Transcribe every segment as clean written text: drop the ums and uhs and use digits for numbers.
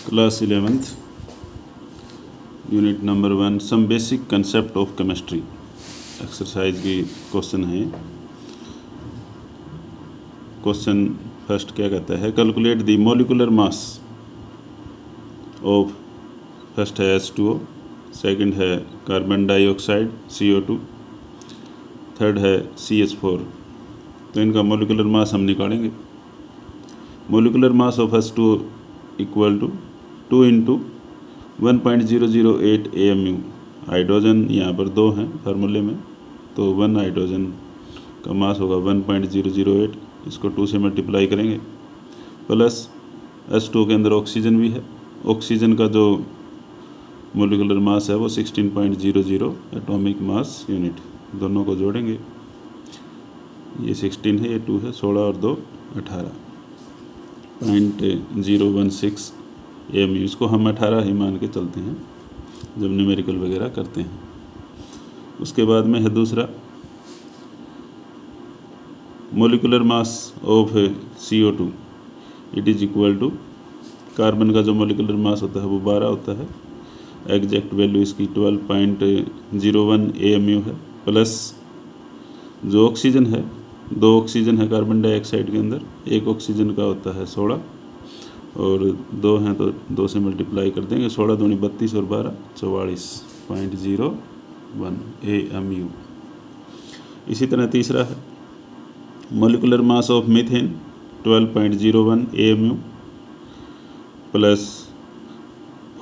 Class 11th unit number 1 some basic concept of chemistry exercise की question है। Question first क्या कहता है, calculate the molecular mass of, first है H2O, second है कार्बन डाइऑक्साइड CO2, थर्ड है CH4। तो इनका मॉलिक्यूलर मास हम निकालेंगे। Molecular mass of H2O equal to 2 into 1.008 AMU। Hydrogen यहाँ पर 2 हैं फार्मूले में, तो 1 हाइड्रोजन का मास होगा 1.008, इसको 2 से मल्टीप्लाई करेंगे, प्लस H2O के अंदर ऑक्सीजन भी है। ऑक्सीजन का जो मॉलिक्यूलर मास है वो 16.00 एटॉमिक मास यूनिट। दोनों को जोड़ेंगे, ये 16 है, ये 2 है, 16 और 2 18.016 AMU। इसको हम 18 ही मान के चलते हैं जब न्यूमेरिकल वगैरह करते हैं। उसके बाद में है दूसरा, molecular mass of CO2 it is equal to, carbon का जो मॉलिक्यूलर मास होता है वो 12 होता है, एग्जैक्ट वैल्यू इसकी 12.01 AMU है, प्लस जो ऑक्सीजन है, 2 ऑक्सीजन है कार्बन डाइऑक्साइड के अंदर, एक ऑक्सीजन का होता है 16 और 2 हैं तो 2 से मल्टीप्लाई कर देंगे, 16 दूनी 32 और 12 44.01 AMU। इसी तरह तीसरा है molecular mass of methane 12.01 AMU plus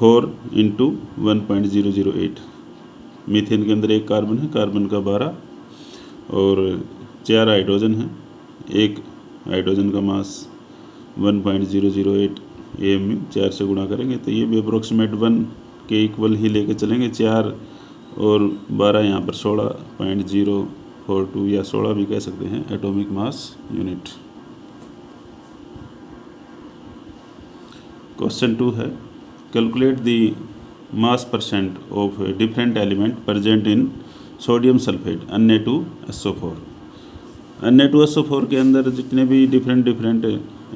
4 into 1.008। Methane के अंदर एक कार्बन है, कार्बन का 12 और 4 हाइड्रोजन है, एक हाइड्रोजन का मास 1.008 AMU, 4 से गुणा करेंगे तो ये भी अप्रोक्सीमेट 1 के इक्वल ही लेके चलेंगे। 4 और 12 यहाँ पर 16.042 या 16 भी कह सकते हैं एटॉमिक मास यूनिट। क्वेश्चन 2 है, calculate the mass percent of different element present in sodium sulphate Na2SO4। Na2SO4 के अंदर जितने भी डिफरेंट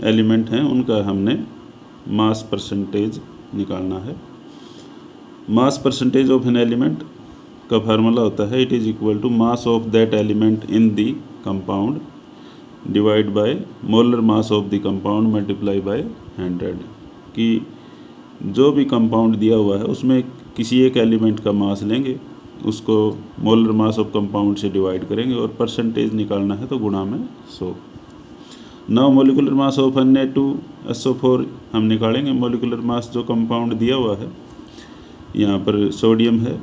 एलिमेंट हैं उनका हमने मास परसेंटेज निकालना है। Mass percentage of an element का फार्मूला होता है it is equal to mass of that element in the compound divide by molar mass of the compound multiply by 100। कि जो भी कंपाउंड दिया हुआ है उसमें किसी एक एलिमेंट का मास लेंगे, उसको मोलर मास ऑफ कंपाउंड से डिवाइड करेंगे और परसेंटेज निकालना है तो गुणा में 100। Now molecular mass of Na2SO4 हम निकालेंगे। मॉलिक्यूलर मास जो कंपाउंड दिया हुआ है, यहाँ पर सोडियम है,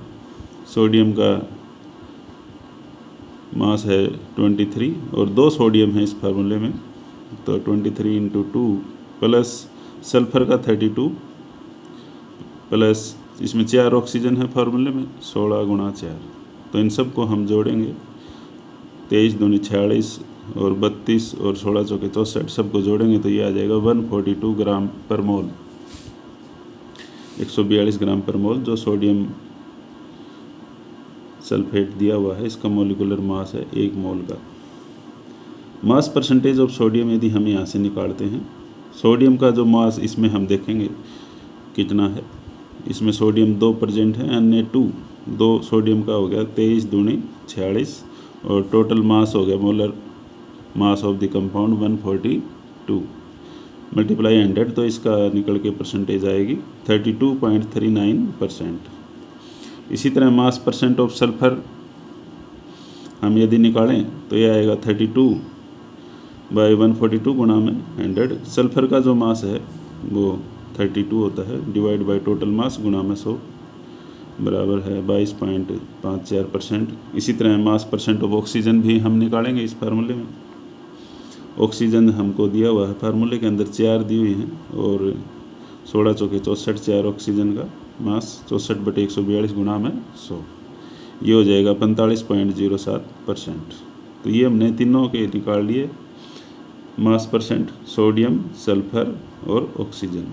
सोडियम का मास है 23 और 2 सोडियम है इस फार्मूले में, तो 23 इंटू 2 प्लस सल्फर का 32 प्लस इसमें 4 ऑक्सीजन है फार्मूले में, 16 गुणा 4। तो इन सब को हम जोड़ेंगे, 23 दूनी 46 और 32 और 16 चौके 64, सबको जोड़ेंगे तो ये आ जाएगा 142 ग्राम पर मोल, 142 ग्राम पर मोल जो सोडियम सल्फेट दिया हुआ है, इसका मॉलिक्यूलर मास है 1 मोल का। मास परसेंटेज ऑफ सोडियम यदि हम यहाँ से निकालते हैं, सोडियम का जो मास इसमें हम देखेंगे कितना है, इसमें सोडियम 2 प्रेजेंट है, Na2 2 सोडियम का हो गया 23 दूनी 46 और टोटल मास हो गया molar mass of the compound 142 multiply 100, तो इसका निकल के परसेंटेज आएगी 32.39%। इसी तरह मास परसेंट ऑफ सल्फर हम यदि निकालें तो यह आएगा 32/142 गुणा में 100। सल्फर का जो मास है वो 32 होता है, डिवाइड बाय टोटल मास गुणा में 100 बराबर है 22.54%। इसी तरह मास परसेंट ऑफ ऑक्सीजन भी हम निकालेंगे इस फार्मूले में। ऑक्सीजन हमको दिया हुआ है फार्मूले के अंदर 4 दी हुई हैं और 16 चौके 64, 4 ऑक्सीजन का मास 64/142 गुणा में 100, ये हो जाएगा 45.07%। तो ये हमने तीनों के निकाल लिए, मास परसेंट, सोडियम, सल्फर और ऑक्सीजन।